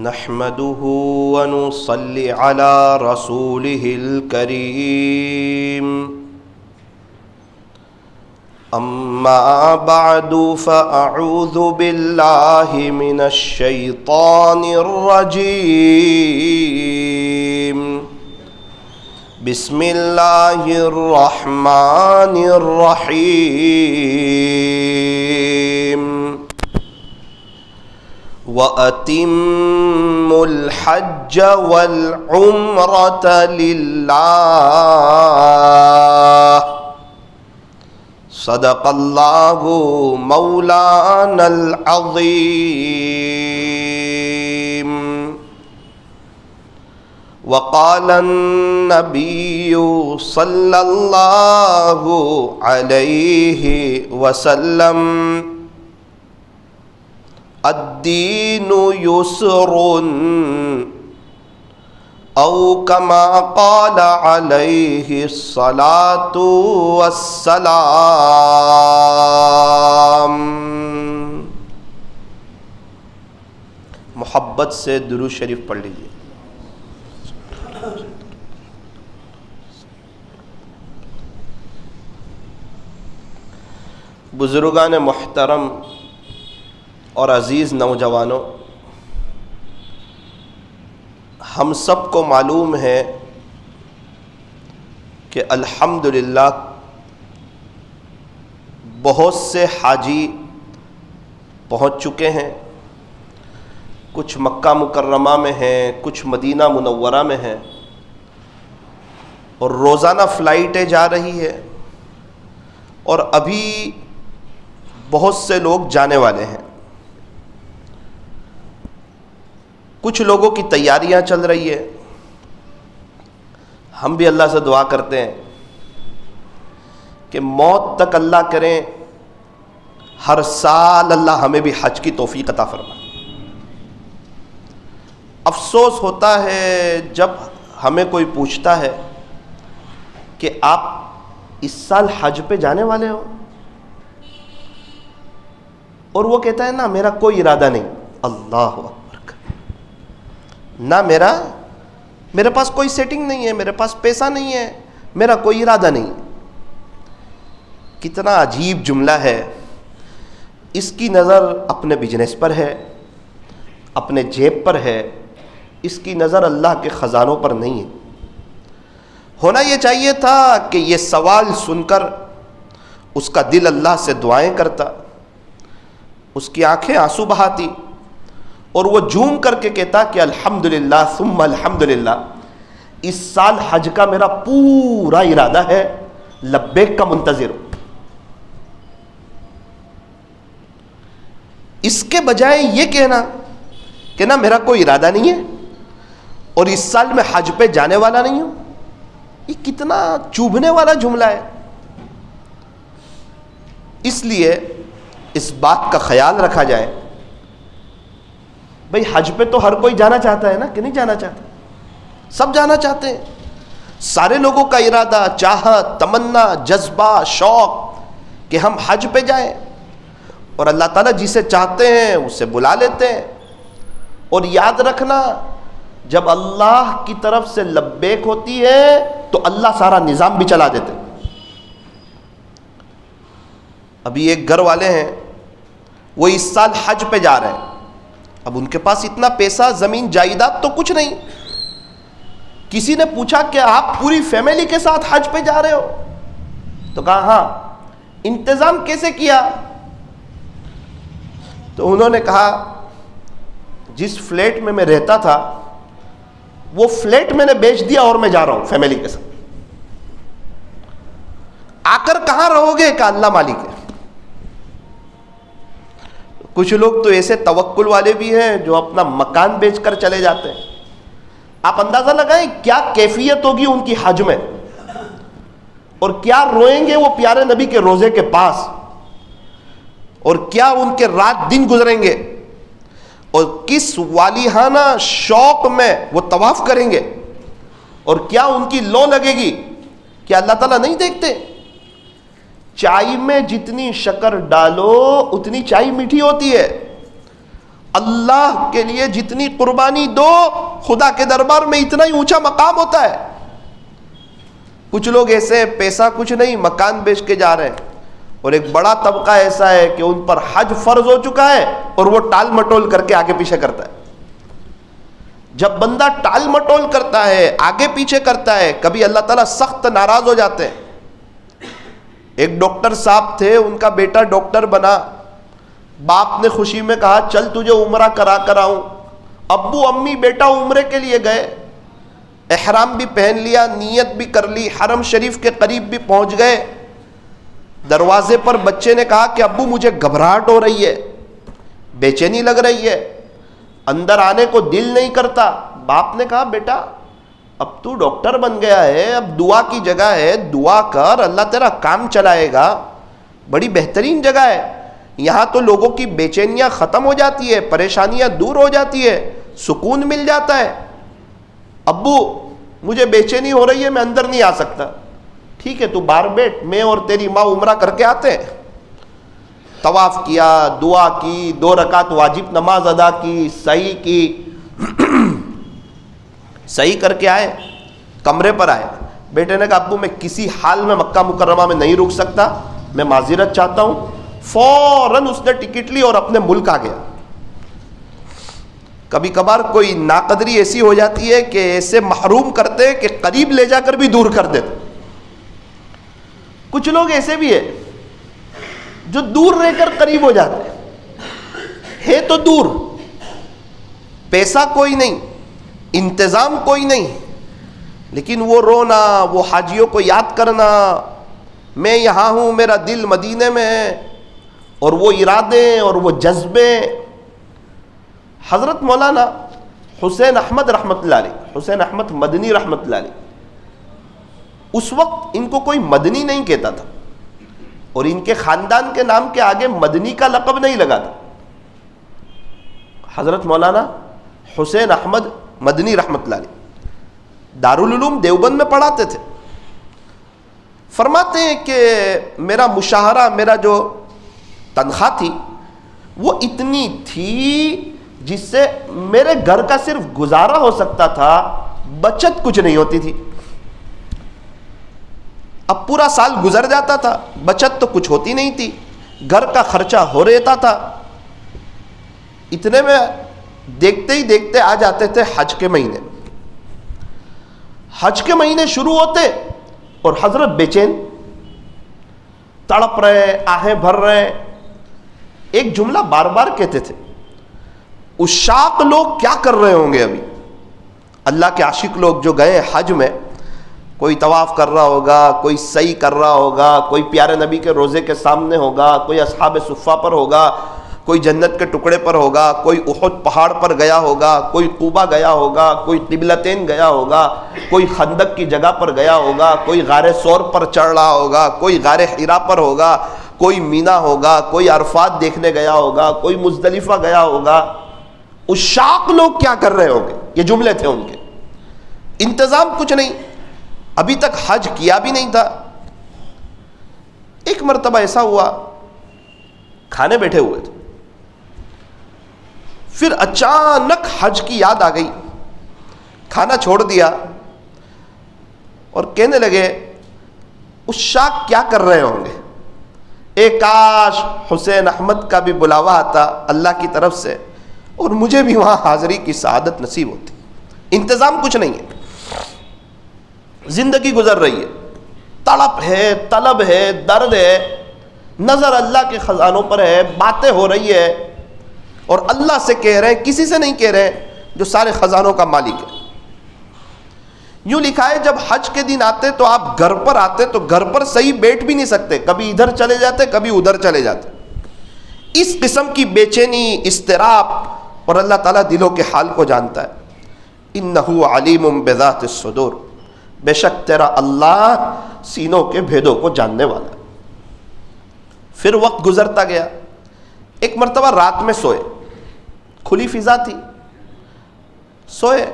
نحمده ونصلي على رسوله الكريم أما بعد فأعوذ بالله من الشيطان الرجيم بسم الله الرحمن الرحيم وَأَتِمُّوا الْحَجَّ وَالْعُمْرَةَ لِلَّهِ صدق اللہ مولانا العظیم وقال النبی صلی اللہ علیہ وسلم الدین یسر او کما قال علیہ الصلاۃ والسلام۔ محبت سے درود شریف پڑھ لیجیے۔ بزرگان محترم اور عزیز نوجوانوں، ہم سب کو معلوم ہے کہ الحمدللہ بہت سے حاجی پہنچ چکے ہیں، کچھ مکہ مکرمہ میں ہیں، کچھ مدینہ منورہ میں ہیں، اور روزانہ فلائٹیں جا رہی ہے، اور ابھی بہت سے لوگ جانے والے ہیں۔ کچھ لوگوں کی تیاریاں چل رہی ہے۔ ہم بھی اللہ سے دعا کرتے ہیں کہ موت تک اللہ کریں ہر سال اللہ ہمیں بھی حج کی توفیق عطا فرمائے۔ افسوس ہوتا ہے جب ہمیں کوئی پوچھتا ہے کہ آپ اس سال حج پہ جانے والے ہو، اور وہ کہتا ہے نا میرا کوئی ارادہ نہیں۔ اللہ اکبر، نہ میرے پاس کوئی سیٹنگ نہیں ہے، میرے پاس پیسہ نہیں ہے، میرا کوئی ارادہ نہیں۔ کتنا عجیب جملہ ہے۔ اس کی نظر اپنے بزنس پر ہے، اپنے جیب پر ہے، اس کی نظر اللہ کے خزانوں پر نہیں ہے۔ ہونا یہ چاہیے تھا کہ یہ سوال سن کر اس کا دل اللہ سے دعائیں کرتا، اس کی آنکھیں آنسو بہاتی، اور وہ جھوم کر کے کہتا کہ الحمدللہ ثم الحمدللہ، اس سال حج کا میرا پورا ارادہ ہے، لبیک کا منتظر ہوں۔ اس کے بجائے یہ کہنا کہ نا میرا کوئی ارادہ نہیں ہے اور اس سال میں حج پہ جانے والا نہیں ہوں، یہ کتنا چوبھنے والا جملہ ہے۔ اس لیے اس بات کا خیال رکھا جائے، بھئی حج پہ تو ہر کوئی جانا چاہتا ہے نا، کہ نہیں جانا چاہتا؟ سب جانا چاہتے ہیں۔ سارے لوگوں کا ارادہ، چاہت، تمنا، جذبہ، شوق کہ ہم حج پہ جائیں، اور اللہ تعالیٰ جسے چاہتے ہیں اسے بلا لیتے ہیں۔ اور یاد رکھنا، جب اللہ کی طرف سے لبیک ہوتی ہے تو اللہ سارا نظام بھی چلا دیتے ہیں۔ ابھی ایک گھر والے ہیں، وہ اس سال حج پہ جا رہے ہیں۔ اب ان کے پاس اتنا پیسہ، زمین جائیداد تو کچھ نہیں۔ کسی نے پوچھا کہ آپ پوری فیملی کے ساتھ حج پہ جا رہے ہو؟ تو کہا ہاں۔ انتظام کیسے کیا؟ تو انہوں نے کہا جس فلیٹ میں میں رہتا تھا وہ فلیٹ میں نے بیچ دیا اور میں جا رہا ہوں فیملی کے ساتھ۔ آ کر کہاں رہو گے؟ کہ اللہ مالک ہے۔ کچھ لوگ تو ایسے توکل والے بھی ہیں جو اپنا مکان بیچ کر چلے جاتے ہیں۔ آپ اندازہ لگائیں کیا کیفیت ہوگی ان کی حج میں، اور کیا روئیں گے وہ پیارے نبی کے روزے کے پاس، اور کیا ان کے رات دن گزریں گے، اور کس والیحانہ شوق میں وہ طواف کریں گے، اور کیا ان کی لو لگے گی۔ کیا اللہ تعالیٰ نہیں دیکھتے؟ چائے میں جتنی شکر ڈالو اتنی چائے میٹھی ہوتی ہے، اللہ کے لیے جتنی قربانی دو خدا کے دربار میں اتنا ہی اونچا مقام ہوتا ہے. کچھ لوگ ایسے پیسہ کچھ نہیں مکان بیچ کے جا رہے ہیں, اور ایک بڑا طبقہ ایسا ہے کہ ان پر حج فرض ہو چکا ہے اور وہ ٹال مٹول کر کے آگے پیچھے کرتا ہے. جب بندہ ٹال مٹول کرتا ہے آگے پیچھے کرتا ہے کبھی اللہ تعالیٰ سخت ناراض ہو جاتے ہیں. ایک ڈاکٹر صاحب تھے, ان کا بیٹا ڈاکٹر بنا, باپ نے خوشی میں کہا چل تجھے عمرہ کرا کر آؤں. ابو امی بیٹا عمرے کے لیے گئے, احرام بھی پہن لیا, نیت بھی کر لی, حرم شریف کے قریب بھی پہنچ گئے. دروازے پر بچے نے کہا کہ ابو مجھے گھبراہٹ ہو رہی ہے, بے چینی لگ رہی ہے, اندر آنے کو دل نہیں کرتا. باپ نے کہا بیٹا اب تو ڈاکٹر بن گیا ہے, اب دعا کی جگہ ہے, دعا کر, اللہ تیرا کام چلائے گا. بڑی بہترین جگہ ہے, یہاں تو لوگوں کی بے چینیاں ختم ہو جاتی ہے, پریشانیاں دور ہو جاتی ہے, سکون مل جاتا ہے. ابو مجھے بے چینی ہو رہی ہے, میں اندر نہیں آ سکتا. ٹھیک ہے تو باہر بیٹھ, میں اور تیری ماں عمرہ کر کے آتے ہیں. طواف کیا, دعا کی, 2 رکعت واجب نماز ادا کی, صحیح کی, صحیح کر کے آئے, کمرے پر آئے. بیٹے نے کہا ابو میں کسی حال میں مکہ مکرمہ میں نہیں رک سکتا, میں معذرت چاہتا ہوں. فوراً اس نے ٹکٹ لی اور اپنے ملک آ گیا. کبھی کبھار کوئی ناقدری ایسی ہو جاتی ہے کہ ایسے محروم کرتے کہ قریب لے جا کر بھی دور کر دیتے. کچھ لوگ ایسے بھی ہیں جو دور رہ کر قریب ہو جاتے ہے تو دور, پیسہ کوئی نہیں, انتظام کوئی نہیں, لیکن وہ رونا, وہ حاجیوں کو یاد کرنا, میں یہاں ہوں میرا دل مدینے میں ہے, اور وہ ارادے اور وہ جذبے. حضرت مولانا حسین احمد رحمۃ اللہ علیہ, حسین احمد مدنی رحمۃ اللہ علیہ, اس وقت ان کو کوئی مدنی نہیں کہتا تھا, اور ان کے خاندان کے نام کے آگے مدنی کا لقب نہیں لگا تھا. حضرت مولانا حسین احمد مدنی رحمۃ اللہ علیہ دارالعلوم دیوبند میں پڑھاتے تھے. فرماتے ہیں کہ میرا مشاہرہ, میرا جو تنخواہ تھی وہ اتنی تھی جس سے میرے گھر کا صرف گزارا ہو سکتا تھا, بچت کچھ نہیں ہوتی تھی. اب پورا سال گزر جاتا تھا, بچت تو کچھ ہوتی نہیں تھی, گھر کا خرچہ ہو رہتا تھا. اتنے میں دیکھتے ہی دیکھتے آ جاتے تھے حج کے مہینے. حج کے مہینے شروع ہوتے اور حضرت بے چین, تڑپ رہے, آہیں بھر رہے. ایک جملہ بار بار کہتے تھے, عشاق لوگ کیا کر رہے ہوں گے ابھی. اللہ کے عاشق لوگ جو گئے حج میں, کوئی طواف کر رہا ہوگا, کوئی سعی کر رہا ہوگا, کوئی پیارے نبی کے روزے کے سامنے ہوگا, کوئی اصحاب صفہ پر ہوگا, کوئی جنت کے ٹکڑے پر ہوگا, کوئی احد پہاڑ پر گیا ہوگا, کوئی قبا گیا ہوگا, کوئی قبلتین گیا ہوگا, کوئی خندق کی جگہ پر گیا ہوگا, کوئی غار ثور پر چڑھ رہا ہوگا, کوئی غار حرا پر ہوگا, کوئی مینا ہوگا, کوئی عرفات دیکھنے گیا ہوگا, کوئی مزدلفہ گیا ہوگا. عشاق لوگ کیا کر رہے ہوں گے, یہ جملے تھے ان کے. انتظام کچھ نہیں, ابھی تک حج کیا بھی نہیں تھا. ایک مرتبہ ایسا ہوا, کھانے بیٹھے ہوئے تھے, پھر اچانک حج کی یاد آ گئی, کھانا چھوڑ دیا اور کہنے لگے عشاق کیا کر رہے ہوں گے. کاش حسین احمد کا بھی بلاوا آتا اللہ کی طرف سے اور مجھے بھی وہاں حاضری کی سعادت نصیب ہوتی. انتظام کچھ نہیں ہے, زندگی گزر رہی ہے, تڑپ ہے, طلب ہے, درد ہے, نظر اللہ کے خزانوں پر ہے, باتیں ہو رہی ہے, اور اللہ سے کہہ رہے ہیں, کسی سے نہیں کہہ رہے ہیں, جو سارے خزانوں کا مالک ہے. یوں لکھا ہے جب حج کے دن آتے تو آپ گھر پر آتے تو گھر پر صحیح بیٹھ بھی نہیں سکتے, کبھی ادھر چلے جاتے, کبھی ادھر چلے جاتے. اس قسم کی بے چینی, اضطراب, اور اللہ تعالیٰ دلوں کے حال کو جانتا ہے. انہ علیم بذات الصدور, بے شک تیرا اللہ سینوں کے بھیدوں کو جاننے والا ہے. پھر وقت گزرتا گیا. ایک مرتبہ رات میں سوئے, کھلی فضا تھی, سوئے,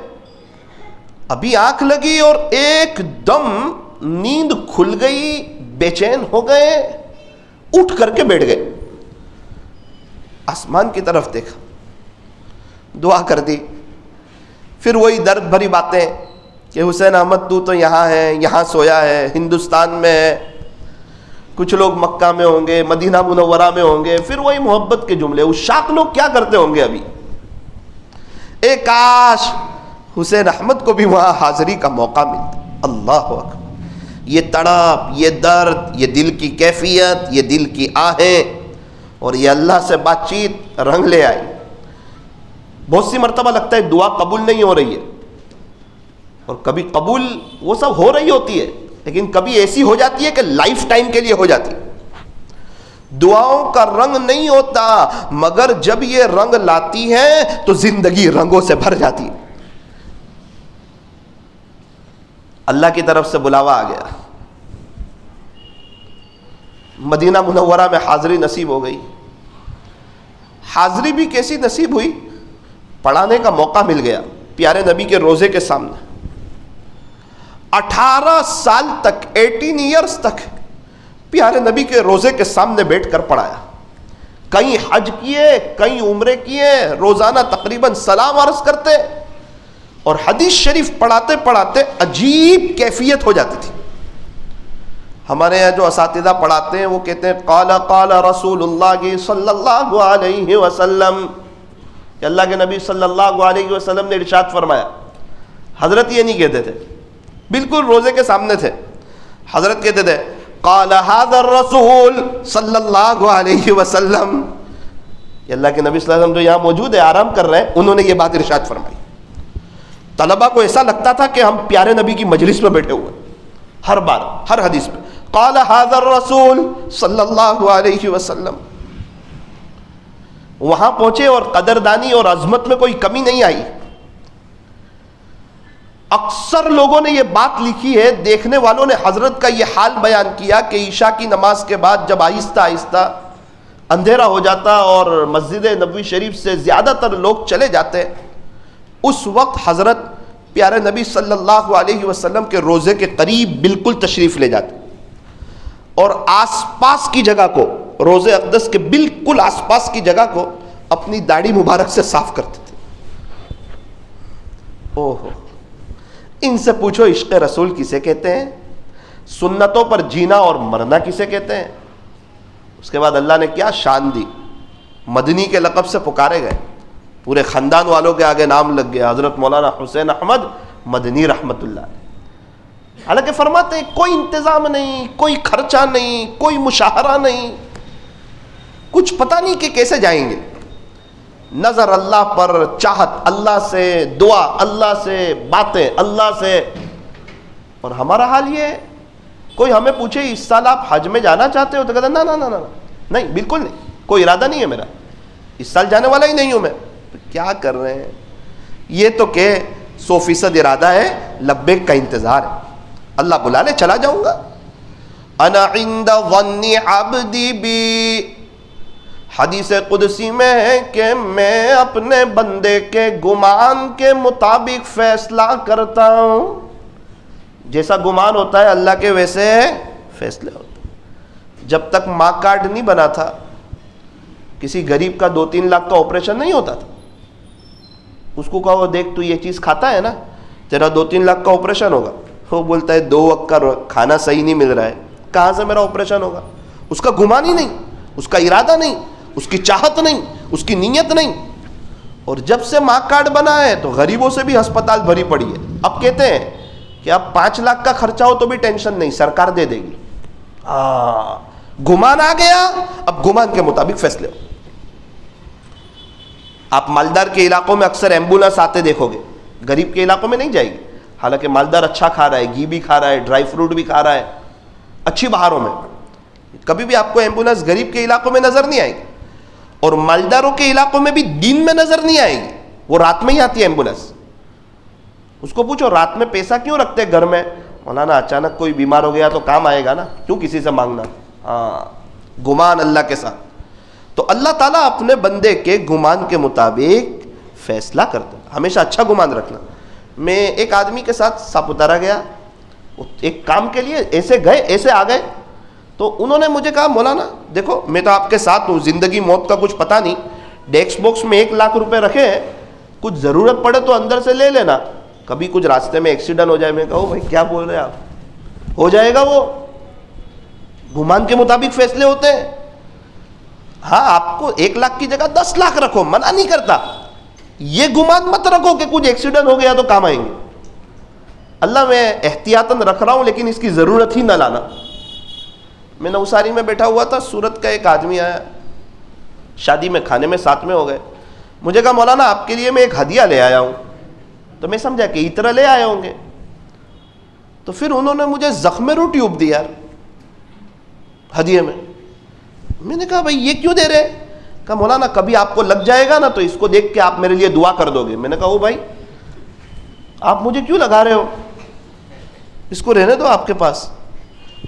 ابھی آنکھ لگی اور ایک دم نیند کھل گئی, بے چین ہو گئے, اٹھ کر کے بیٹھ گئے. آسمان کی طرف دیکھا, دعا کر دی. پھر وہی درد بھری باتیں کہ حسین احمد تو یہاں ہے، یہاں سویا ہے، ہندوستان میں ہے، کچھ لوگ مکہ میں ہوں گے، مدینہ منورہ میں ہوں گے. پھر وہی محبت کے جملے. اس شاک لوگ کیا کرتے ہوں گے ابھی؟ اے کاش حسین احمد کو بھی وہاں حاضری کا موقع ملتا. اللہ اکبر. یہ تڑپ، یہ درد، یہ دل کی کیفیت، یہ دل کی آہیں اور یہ اللہ سے بات چیت رنگ لے آئی. بہت سی مرتبہ لگتا ہے دعا قبول نہیں ہو رہی ہے، اور کبھی قبول وہ سب ہو رہی ہوتی ہے، لیکن کبھی ایسی ہو جاتی ہے کہ لائف ٹائم کے لیے ہو جاتی ہے. دعاؤں کا رنگ نہیں ہوتا، مگر جب یہ رنگ لاتی ہے تو زندگی رنگوں سے بھر جاتی ہے. اللہ کی طرف سے بلاوا آ گیا، مدینہ منورہ میں حاضری نصیب ہو گئی. حاضری بھی کیسی نصیب ہوئی؟ پڑھانے کا موقع مل گیا پیارے نبی کے روزے کے سامنے. 18 سال تک، 18 ایئرز تک پیارے نبی کے روزے کے سامنے بیٹھ کر پڑھایا. کئی حج کیے، کئی عمرے کیے، روزانہ تقریباً سلام عرض کرتے، اور حدیث شریف پڑھاتے پڑھاتے عجیب کیفیت ہو جاتی تھی. ہمارے یہاں جو اساتذہ پڑھاتے ہیں وہ کہتے ہیں قال قال رسول اللہ صلی اللہ علیہ وسلم، کہ اللہ کے نبی صلی اللہ علیہ وسلم نے ارشاد فرمایا. حضرت یہ نہیں کہتے تھے، بالکل روزے کے سامنے تھے. حضرت کہتے تھے قال هذا الرسول صلی اللہ علیہ وسلم. کہ اللہ کے نبی صلی اللہ علیہ وسلم جو یہاں موجود ہے، آرام کر رہے ہیں، انہوں نے یہ بات ارشاد فرمائی. طلبہ کو ایسا لگتا تھا کہ ہم پیارے نبی کی مجلس میں بیٹھے ہوئے. ہر بار ہر حدیث پہ قال هذا الرسول صلی اللہ علیہ وسلم. وہاں پہنچے اور قدردانی اور عظمت میں کوئی کمی نہیں آئی. اکثر لوگوں نے یہ بات لکھی ہے، دیکھنے والوں نے حضرت کا یہ حال بیان کیا کہ عشاء کی نماز کے بعد جب آہستہ آہستہ اندھیرا ہو جاتا اور مسجد نبوی شریف سے زیادہ تر لوگ چلے جاتے، اس وقت حضرت پیارے نبی صلی اللہ علیہ وسلم کے روزے کے قریب بالکل تشریف لے جاتے، اور آس پاس کی جگہ کو، روزے اقدس کے بالکل آس پاس کی جگہ کو اپنی داڑھی مبارک سے صاف کرتے تھے. اوہو، ان سے پوچھو عشق رسول کسے کہتے ہیں، سنتوں پر جینا اور مرنا کسے کہتے ہیں. اس کے بعد اللہ نے کیا شان دی، مدنی کے لقب سے پکارے گئے. پورے خاندان والوں کے آگے نام لگ گیا، حضرت مولانا حسین احمد مدنی رحمت اللہ علیہ. حالانکہ فرماتے ہیں کوئی انتظام نہیں، کوئی خرچہ نہیں، کوئی مشاہرہ نہیں، کچھ پتہ نہیں کہ کیسے جائیں گے. نظر اللہ پر، چاہت اللہ سے، دعا اللہ سے، باتیں اللہ سے. اور ہمارا حال یہ ہے، کوئی ہمیں پوچھے اس سال آپ حج میں جانا چاہتے ہو تو کہتے ہیں نا نہیں، بالکل نہیں، کوئی ارادہ نہیں ہے میرا، اس سال جانے والا ہی نہیں ہوں میں. کیا کر رہے ہیں؟ یہ تو کہ 100% ارادہ ہے، لبیک کا انتظار ہے. اللہ بلا لے چلا جاؤں گا. انا عند ظن عبدی بی، حدیث قدسی میں ہے کہ میں اپنے بندے کے گمان کے مطابق فیصلہ کرتا ہوں. جیسا گمان ہوتا ہے اللہ کے ویسے فیصلے ہوتے ہیں. جب تک ماں کارڈ نہیں بنا تھا، کسی غریب کا 2-3 لاکھ کا آپریشن نہیں ہوتا تھا. اس کو کہو دیکھ تو یہ چیز کھاتا ہے نا، تیرا 2-3 لاکھ کا آپریشن ہوگا. وہ بولتا ہے 2 وقت کا کھانا صحیح نہیں مل رہا ہے، کہاں سے میرا آپریشن ہوگا؟ اس کا گمان ہی نہیں، اس کا ارادہ نہیں، اس کی چاہت نہیں، اس کی نیت نہیں. اور جب سے ماں کارڈ بنا ہے تو غریبوں سے بھی ہسپتال بھری پڑی ہے. اب کہتے ہیں کہ اب 5 لاکھ کا خرچہ ہو تو بھی ٹینشن نہیں، سرکار دے دے گی. گمان آ گیا، اب گمان کے مطابق فیصلے ہو. آپ مالدار کے علاقوں میں اکثر ایمبولینس آتے دیکھو گے، غریب کے علاقوں میں نہیں جائے گی. حالانکہ مالدار اچھا کھا رہا ہے، گھی بھی کھا رہا ہے، ڈرائی فروٹ بھی کھا رہا ہے، اچھی بہاروں میں. کبھی بھی آپ کو ایمبولینس غریب کے علاقوں میں نظر نہیں آئے گی، اور مالداروں کے علاقوں میں بھی دن میں نظر نہیں آئے گی. وہ رات میں ہی آتی ہے ایمبولینس. اس کو پوچھو رات میں پیسہ کیوں رکھتے گھر میں؟ مولانا اچانک کوئی بیمار ہو گیا تو کام آئے گا نا، کیوں کسی سے مانگنا. گمان اللہ کے ساتھ. تو اللہ تعالیٰ اپنے بندے کے گمان کے مطابق فیصلہ کرتا ہے. ہمیشہ اچھا گمان رکھنا. میں ایک آدمی کے ساتھ ساپوتارہ گیا، ایک کام کے لیے، ایسے گئے ایسے آ گئے. تو انہوں نے مجھے کہا مولانا دیکھو میں تو آپ کے ساتھ ہوں، زندگی موت کا کچھ پتہ نہیں، ڈیسک باکس میں 1 لاکھ روپے رکھے ہیں، کچھ ضرورت پڑے تو اندر سے لے لینا. کبھی کچھ راستے میں ایکسیڈنٹ ہو جائے, میں کہوں بھائی کیا بول رہے ہیں آپ, ہو جائے گا, وہ گمان کے مطابق فیصلے ہوتے ہیں. ہاں آپ کو 1 لاکھ کی جگہ 10 لاکھ رکھو, منع نہیں کرتا, یہ گمان مت رکھو کہ کچھ ایکسیڈنٹ ہو گیا تو کام آئیں گے. اللہ میں احتیاطاً رکھ رہا ہوں لیکن اس کی ضرورت ہی نہ لانا. میں نوساری میں بیٹھا ہوا تھا, سورت کا ایک آدمی آیا, شادی میں کھانے میں ساتھ میں ہو گئے. مجھے کہا مولانا آپ کے لیے میں ایک ہدیہ لے آیا ہوں. تو میں سمجھا کہ اترا لے آئے ہوں گے. تو پھر انہوں نے مجھے زخم ٹیوب دیا ہدیے میں. میں نے کہا بھائی یہ کیوں دے رہے؟ کہا مولانا کبھی آپ کو لگ جائے گا نا تو اس کو دیکھ کے آپ میرے لیے دعا کر دو گے. میں نے کہا او بھائی آپ مجھے کیوں لگا رہے ہو, اس کو رہنے دو آپ کے پاس.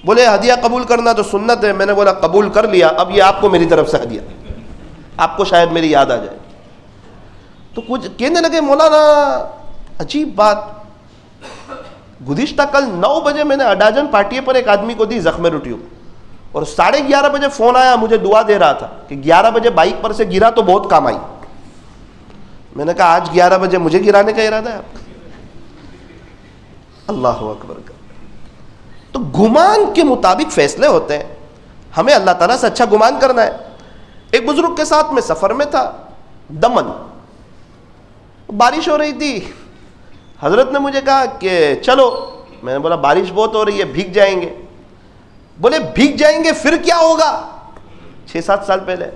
بولے ہدیہ قبول کرنا تو سنت ہے. میں نے بولا قبول کر لیا, اب یہ آپ کو میری طرف سے ہدیہ, آپ کو شاید میری یاد آ جائے. تو کچھ کہنے لگے مولانا عجیب بات, گزشتہ کل 9 بجے میں نے اڈاجن پارٹی پر ایک آدمی کو دی زخم ٹیوب, اور 11:30 بجے فون آیا, مجھے دعا دے رہا تھا کہ 11 بجے بائک پر سے گرا تو بہت کام آئی. میں نے کہا آج 11 بجے مجھے گرانے کا ارادہ ہے آپ کا؟ اللہ اکبر. تو گمان کے مطابق فیصلے ہوتے ہیں, ہمیں اللہ تعالیٰ سے اچھا گمان کرنا ہے. ایک بزرگ کے ساتھ میں سفر میں تھا, دمن, بارش ہو رہی تھی. حضرت نے مجھے کہا کہ چلو. میں نے بولا بارش بہت ہو رہی ہے, بھیگ جائیں گے. بولے بھیگ جائیں گے پھر کیا ہوگا؟ 6-7 سال پہلے.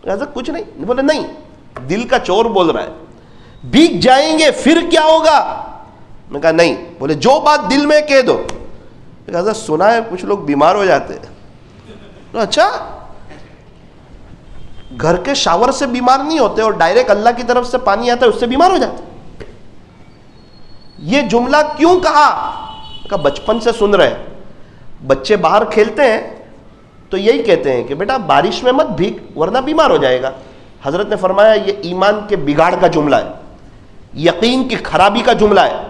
حضرت کچھ نہیں. بولے نہیں, دل کا چور بول رہا ہے, بھیگ جائیں گے پھر کیا ہوگا؟ میں کہا نہیں. بولے جو بات دل میں کہہ دو. حضرت سنا ہے کچھ لوگ بیمار ہو جاتے ہیں. اچھا, گھر کے شاور سے بیمار نہیں ہوتے اور ڈائریکٹ اللہ کی طرف سے پانی آتا ہے اس سے بیمار ہو جاتے. یہ جملہ کیوں کہا؟ کہ بچپن سے سن رہے ہیں, بچے باہر کھیلتے ہیں تو یہی کہتے ہیں کہ بیٹا بارش میں مت بھیگ ورنہ بیمار ہو جائے گا. حضرت نے فرمایا یہ ایمان کے بگاڑ کا جملہ ہے, یقین کی خرابی کا جملہ ہے.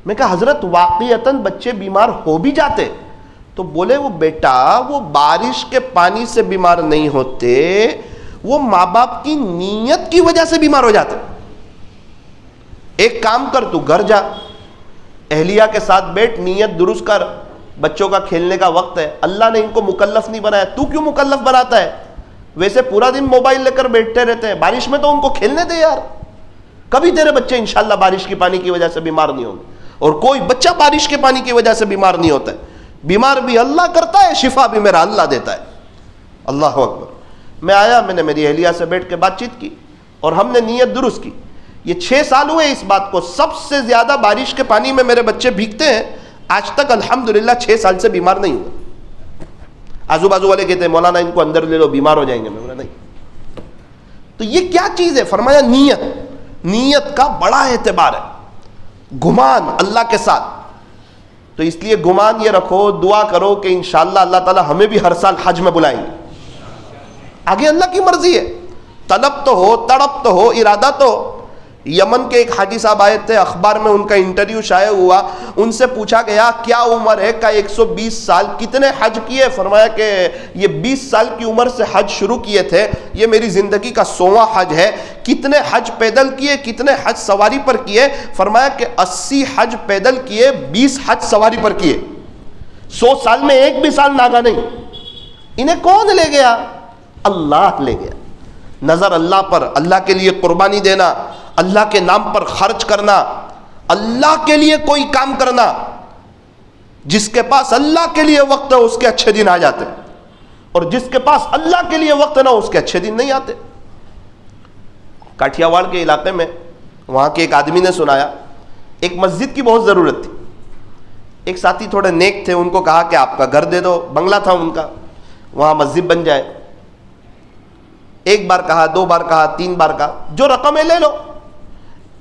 میں کہا حضرت واقعتاً بچے بیمار ہو بھی جاتے. تو بولے وہ بیٹا وہ بارش کے پانی سے بیمار نہیں ہوتے, وہ ماں باپ کی نیت کی وجہ سے بیمار ہو جاتے. ایک کام کر, تو گھر جا, اہلیہ کے ساتھ بیٹھ, نیت درست کر, بچوں کا کھیلنے کا وقت ہے. اللہ نے ان کو مکلف نہیں بنایا, تو کیوں مکلف بناتا ہے؟ ویسے پورا دن موبائل لے کر بیٹھتے رہتے ہیں, بارش میں تو ان کو کھیلنے دے یار. کبھی تیرے بچے انشاءاللہ بارش کے پانی کی وجہ سے بیمار نہیں ہوں گے, اور کوئی بچہ بارش کے پانی کی وجہ سے بیمار نہیں ہوتا ہے. بیمار بھی اللہ کرتا ہے, شفا بھی میرا اللہ دیتا ہے. اللہ اکبر. میں آیا, میں نے میری اہلیہ سے بیٹھ کے بات چیت کی اور ہم نے نیت درست کی. یہ 6 سال ہوئے اس بات کو, سب سے زیادہ بارش کے پانی میں میرے بچے بھیگتے ہیں. آج تک الحمدللہ 6 سال سے بیمار نہیں ہوا. آزو بازو والے کہتے ہیں مولانا ان کو اندر لے لو بیمار ہو جائیں گے. میں بولا نہیں. تو یہ کیا چیز ہے؟ فرمایا نیت. نیت کا بڑا اعتبار ہے, گمان اللہ کے ساتھ. تو اس لیے گمان یہ رکھو, دعا کرو کہ انشاءاللہ اللہ تعالی ہمیں بھی ہر سال حج میں بلائیں گے. آگے اللہ کی مرضی ہے, طلب تو ہو, تڑپ تو ہو, ارادہ تو. یمن کے ایک حاجی صاحب آئے تھے, اخبار میں ان کا انٹرویو شائع ہوا. ان سے پوچھا گیا کیا عمر ہے؟ کا 120 سال. کتنے حج کیے؟ فرمایا کہ یہ 20 سال کی عمر سے حج شروع کیے تھے, یہ میری زندگی کا 100واں حج ہے. کتنے حج پیدل کیے, کتنے حج سواری پر کیے؟ فرمایا کہ 80 حج پیدل کیے, 20 حج سواری پر کیے. 100 سال میں ایک بھی سال ناگا نہیں. انہیں کون لے گیا؟ اللہ لے گیا. نظر اللہ پر, اللہ کے لیے قربانی دینا, اللہ کے نام پر خرچ کرنا, اللہ کے لیے کوئی کام کرنا. جس کے پاس اللہ کے لیے وقت ہے اس کے اچھے دن آ جاتے, اور جس کے پاس اللہ کے لیے وقت نہ اس کے اچھے دن نہیں آتے. کاٹھیا واڑ کے علاقے میں وہاں کے ایک آدمی نے سنایا ایک مسجد کی بہت ضرورت تھی. ایک ساتھی تھوڑے نیک تھے, ان کو کہا کہ آپ کا گھر دے دو, بنگلہ تھا ان کا, وہاں مسجد بن جائے. 1 بار کہا, 2 بار کہا, 3 بار کہا, جو رقم ہے لے لو.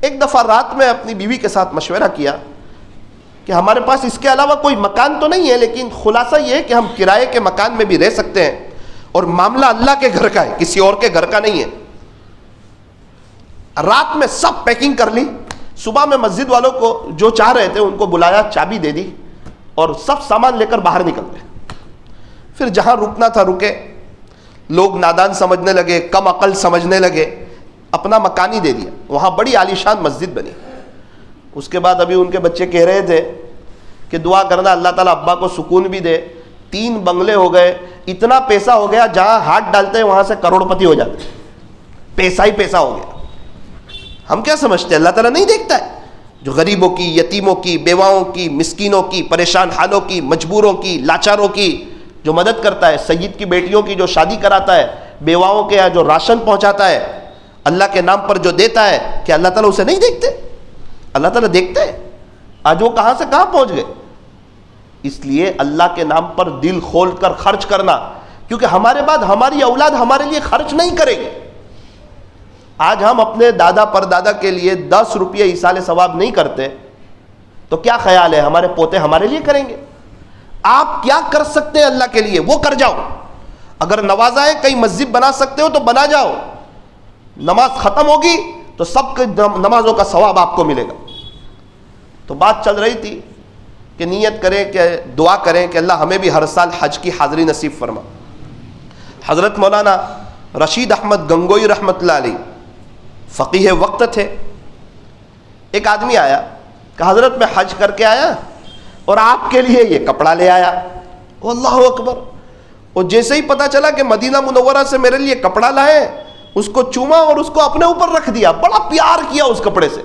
ایک دفعہ رات میں اپنی بیوی کے ساتھ مشورہ کیا کہ ہمارے پاس اس کے علاوہ کوئی مکان تو نہیں ہے, لیکن خلاصہ یہ ہے کہ ہم کرائے کے مکان میں بھی رہ سکتے ہیں, اور معاملہ اللہ کے گھر کا ہے, کسی اور کے گھر کا نہیں ہے. رات میں سب پیکنگ کر لی. صبح میں مسجد والوں کو جو چاہ رہے تھے ان کو بلایا, چابی دے دی, اور سب سامان لے کر باہر نکل گئے. پھر جہاں رکنا تھا رکے. لوگ نادان سمجھنے لگے, کم عقل سمجھنے لگے. اپنا مکان ہی دے دیا، وہاں بڑی عالیشان مسجد بنی۔ اس کے بعد ابھی ان کے بچے کہہ رہے تھے کہ دعا کرنا اللہ تعالیٰ ابا کو سکون بھی دے، 3 بنگلے ہو گئے، اتنا پیسہ ہو گیا جہاں ہاتھ ڈالتے ہیں وہاں سے کروڑ پتی ہو جاتے، پیسہ ہی پیسہ ہو گیا۔ ہم کیا سمجھتے ہیں اللہ تعالیٰ نہیں دیکھتا ہے؟ جو غریبوں کی، یتیموں کی، بیواؤں کی، مسکینوں کی، پریشان حالوں کی، مجبوروں کی، لاچاروں کی جو مدد کرتا ہے، سید کی بیٹیوں کی جو شادی کراتا ہے، بیواؤں کے یہاں جو راشن پہنچاتا ہے، اللہ کے نام پر جو دیتا ہے، کہ اللہ تعالیٰ اسے نہیں دیکھتے؟ اللہ تعالیٰ دیکھتے ہیں۔ آج وہ کہاں سے کہاں پہنچ گئے۔ اس لیے اللہ کے نام پر دل کھول کر خرچ کرنا، کیونکہ ہمارے بعد ہماری اولاد ہمارے لیے خرچ نہیں کرے گی۔ آج ہم اپنے دادا پردادا کے لیے 10 روپیہ ایصال ثواب نہیں کرتے تو کیا خیال ہے ہمارے پوتے ہمارے لیے کریں گے؟ آپ کیا کر سکتے ہیں اللہ کے لیے وہ کر جاؤ۔ اگر نوازائیں کہیں مسجد بنا سکتے ہو تو بنا جاؤ، نماز ختم ہوگی تو سب کے نمازوں کا ثواب آپ کو ملے گا۔ تو بات چل رہی تھی کہ نیت کریں کہ دعا کریں کہ اللہ ہمیں بھی ہر سال حج کی حاضری نصیب فرما۔ حضرت مولانا رشید احمد گنگوئی رحمۃ اللہ علیہ فقیہ وقت تھے۔ ایک آدمی آیا کہ حضرت میں حج کر کے آیا اور آپ کے لیے یہ کپڑا لے آیا۔ اللہ اکبر! اور جیسے ہی پتا چلا کہ مدینہ منورہ سے میرے لیے کپڑا لائے، اس کو چوما اور اس کو اپنے اوپر رکھ دیا، بڑا پیار کیا اس کپڑے سے۔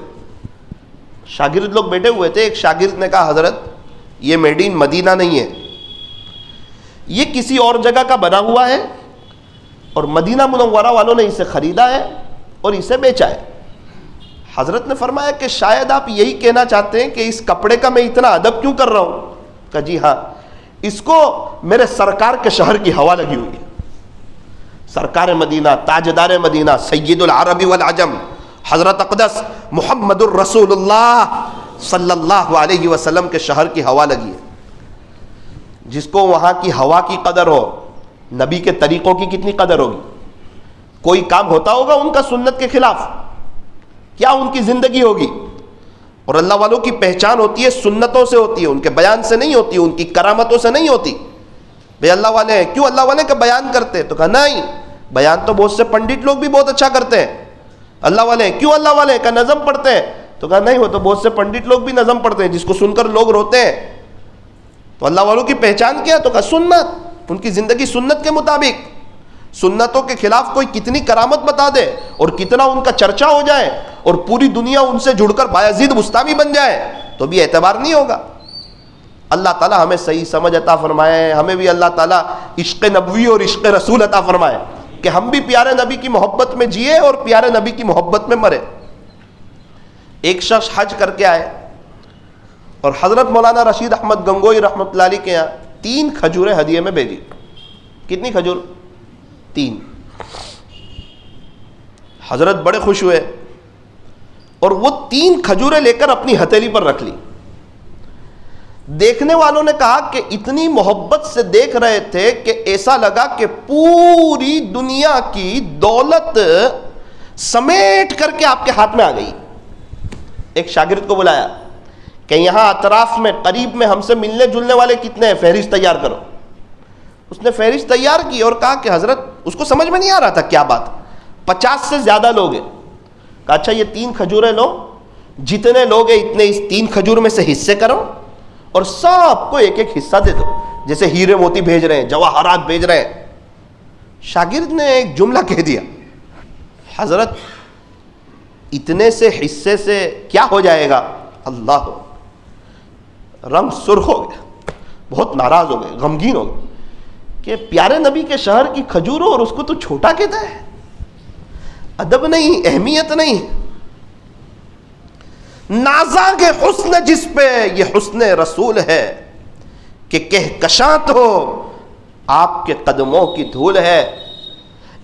شاگرد لوگ بیٹھے ہوئے تھے، ایک شاگرد نے کہا حضرت یہ میڈ ان مدینہ نہیں ہے، یہ کسی اور جگہ کا بنا ہوا ہے اور مدینہ منورہ والوں نے اسے خریدا ہے اور اسے بیچا ہے۔ حضرت نے فرمایا کہ شاید آپ یہی کہنا چاہتے ہیں کہ اس کپڑے کا میں اتنا ادب کیوں کر رہا ہوں؟ کہا جی ہاں، اس کو میرے سرکار کے شہر کی ہوا لگی ہوئی ہے۔ سرکار مدینہ، تاجدار مدینہ، سید العرب والعجم، حضرت اقدس محمد الرسول اللہ صلی اللہ علیہ وسلم کے شہر کی ہوا لگی ہے۔ جس کو وہاں کی ہوا کی قدر ہو، نبی کے طریقوں کی کتنی قدر ہوگی؟ کوئی کام ہوتا ہوگا ان کا سنت کے خلاف؟ کیا ان کی زندگی ہوگی؟ اور اللہ والوں کی پہچان ہوتی ہے سنتوں سے ہوتی ہے، ان کے بیان سے نہیں ہوتی، ان کی کرامتوں سے نہیں ہوتی۔ بھئی اللہ والے ہیں، کیوں اللہ والے کا بیان کرتے ہیں؟ تو کہا نہیں، بیان تو بہت سے پنڈت لوگ بھی بہت اچھا کرتے ہیں۔ اللہ والے ہیں، کیوں اللہ والے کا نظم پڑھتے ہیں؟ تو کہا نہیں، وہ تو بہت سے پنڈت لوگ بھی نظم پڑھتے ہیں جس کو سن کر لوگ روتے ہیں۔ تو اللہ والوں کی پہچان کیا؟ تو کہا سنت، ان کی زندگی سنت کے مطابق۔ سنتوں کے خلاف کوئی کتنی کرامت بتا دے اور کتنا ان کا چرچا ہو جائے اور پوری دنیا ان سے جڑ کر بایزید بستامی بن جائے تو بھی اعتبار نہیں ہوگا۔ اللہ تعالیٰ ہمیں صحیح سمجھ عطا فرمائے، ہمیں بھی اللہ تعالیٰ عشق نبوی اور عشق رسول عطا فرمائے کہ ہم بھی پیارے نبی کی محبت میں جیے اور پیارے نبی کی محبت میں مرے۔ ایک شخص حج کر کے آئے اور حضرت مولانا رشید احمد گنگوئی رحمۃ اللہ علیہ کے یہاں 3 کھجوریں ہدیے میں بھیجی۔ کتنی کھجور؟ 3۔ حضرت بڑے خوش ہوئے اور وہ 3 کھجوریں لے کر اپنی ہتھیلی پر رکھ لی۔ دیکھنے والوں نے کہا کہ اتنی محبت سے دیکھ رہے تھے کہ ایسا لگا کہ پوری دنیا کی دولت سمیٹ کر کے آپ کے ہاتھ میں آ گئی۔ ایک شاگرد کو بلایا کہ یہاں اطراف میں قریب میں ہم سے ملنے جلنے والے کتنے ہیں، فہرست تیار کرو۔ اس نے فہرست تیار کی اور کہا کہ حضرت، اس کو سمجھ میں نہیں آ رہا تھا کیا بات، 50 سے زیادہ لوگ ہیں۔ کہا اچھا یہ 3 کھجوریں لو، جتنے لوگ ہیں اتنے اس 3 کھجور میں سے حصے کرو اور سب کو ایک ایک حصہ دے دو، جیسے ہیرے موتی بھیج رہے ہیں، جواہرات بھیج رہے ہیں۔ شاگرد نے ایک جملہ کہہ دیا، حضرت اتنے سے حصے سے کیا ہو جائے گا؟ اللہ! رنگ سرخ ہو گیا، بہت ناراض ہو گئے، غمگین ہو گئے کہ پیارے نبی کے شہر کی کھجوروں اور اس کو تو چھوٹا کہتا ہے۔ ادب نہیں، اہمیت نہیں۔ نازاں کے حسن جس پہ یہ حسن رسول ہے کہ کہکشاں تو آپ کے قدموں کی دھول ہے۔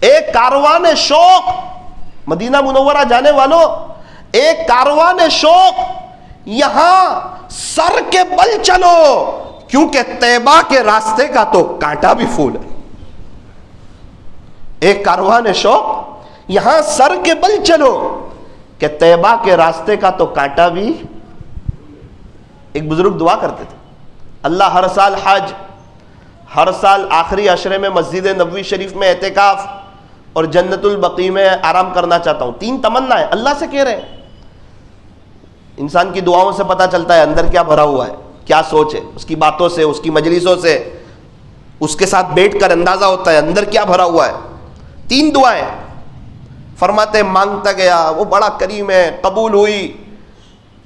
ایک کاروان شوق، مدینہ منورہ جانے والوں، ایک کاروان شوق، یہاں سر کے بل چلو کیونکہ طیبہ کے راستے کا تو کانٹا بھی پھول ہے۔ ایک کاروان شوق، یہاں سر کے بل چلو کہ طیبہ کے راستے کا تو کانٹا بھی۔ ایک بزرگ دعا کرتے تھے، اللہ ہر سال حج، ہر سال آخری عشرے میں مسجد نبوی شریف میں اعتکاف، اور جنت البقیع میں آرام کرنا چاہتا ہوں. 3 تمنا ہے, اللہ سے کہہ رہے ہیں. انسان کی دعاؤں سے پتہ چلتا ہے اندر کیا بھرا ہوا ہے, کیا سوچ ہے, اس کی باتوں سے, اس کی مجلسوں سے, اس کے ساتھ بیٹھ کر اندازہ ہوتا ہے اندر کیا بھرا ہوا ہے. 3 دعائیں فرماتے مانگتا گیا, وہ بڑا کریم ہے, قبول ہوئی.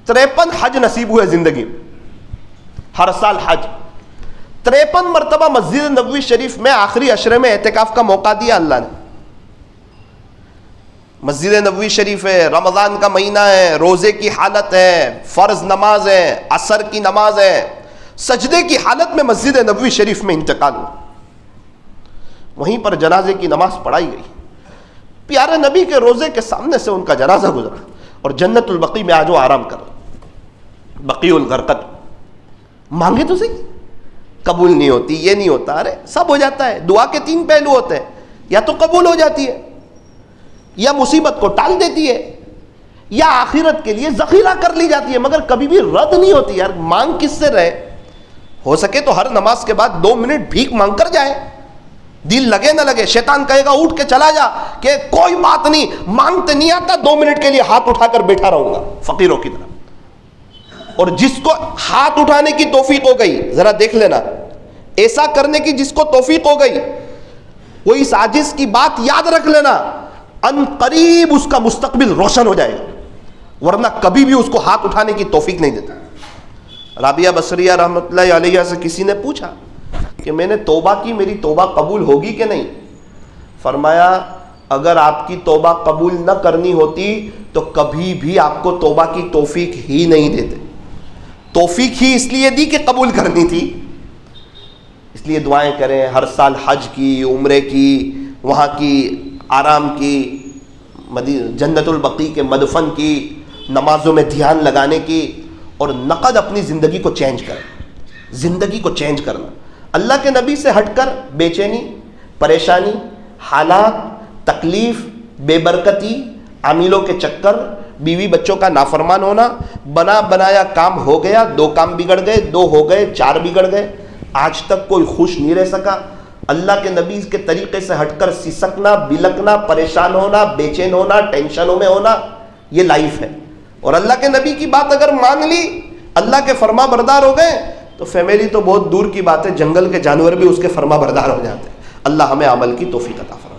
53 حج نصیب ہوئے زندگی میں, ہر سال حج. 53 مرتبہ مسجد نبوی شریف میں آخری عشرے میں اعتکاف کا موقع دیا اللہ نے. مسجد نبوی شریف ہے, رمضان کا مہینہ ہے, روزے کی حالت ہے, فرض نماز ہے, عصر کی نماز ہے, سجدے کی حالت میں مسجد نبوی شریف میں انتقال ہوا. وہیں پر جنازے کی نماز پڑھائی گئی. پیارے نبی کے روزے کے سامنے سے ان کا جنازہ گزرا, اور جنت البقیع میں آج وہ آرام کر, بقیع الغرقد. مانگے تو صحیح, قبول نہیں ہوتی, یہ نہیں ہوتا. ارے سب ہو جاتا ہے. دعا کے 3 پہلو ہوتے ہیں, یا تو قبول ہو جاتی ہے, یا مصیبت کو ٹال دیتی ہے, یا آخرت کے لیے ذخیرہ کر لی جاتی ہے, مگر کبھی بھی رد نہیں ہوتی. یار مانگ کس سے رہے, ہو سکے تو ہر نماز کے بعد 2 منٹ بھیک مانگ کر جائے. دل لگے نہ لگے, شیطان کہے گا اٹھ کے چلا جا, کہ کوئی بات نہیں, مانگتے نہیں آتا, 2 منٹ کے لیے ہاتھ اٹھا کر بیٹھا رہوں گا فقیروں کی طرح. اور جس کو ہاتھ اٹھانے کی توفیق ہو گئی, ذرا دیکھ لینا, ایسا کرنے کی جس کو توفیق ہو گئی, وہ اس عاجز کی بات یاد رکھ لینا, ان قریب اس کا مستقبل روشن ہو جائے گا, ورنہ کبھی بھی اس کو ہاتھ اٹھانے کی توفیق نہیں دیتا. رابعہ بصریہ رحمۃ اللہ علیہ سے کسی نے پوچھا کہ میں نے توبہ کی, میری توبہ قبول ہوگی کہ نہیں؟ فرمایا اگر آپ کی توبہ قبول نہ کرنی ہوتی تو کبھی بھی آپ کو توبہ کی توفیق ہی نہیں دیتے. توفیق ہی اس لیے دی کہ قبول کرنی تھی. اس لیے دعائیں کریں, ہر سال حج کی, عمرے کی, وہاں کی آرام کی, جنت البقیع کے مدفن کی, نمازوں میں دھیان لگانے کی, اور نقد اپنی زندگی کو چینج کریں. زندگی کو چینج کرنا, اللہ کے نبی سے ہٹ کر بے چینی, پریشانی, حالات, تکلیف, بے برکتی, عاملوں کے چکر, بیوی بچوں کا نافرمان ہونا, بنا بنایا کام ہو گیا, 2 کام بگڑ گئے, 2 ہو گئے, 4 بگڑ گئے, آج تک کوئی خوش نہیں رہ سکا. اللہ کے نبی کے طریقے سے ہٹ کر سسکنا, بلکنا, پریشان ہونا, بے چین ہونا, ٹینشنوں میں ہونا, یہ لائف ہے. اور اللہ کے نبی کی بات اگر مان لی, اللہ کے فرما بردار ہو گئے, تو فیملی تو بہت دور کی بات ہے, جنگل کے جانور بھی اس کے فرما بردار ہو جاتے ہیں. اللہ ہمیں عمل کی توفیق عطا فرمائے.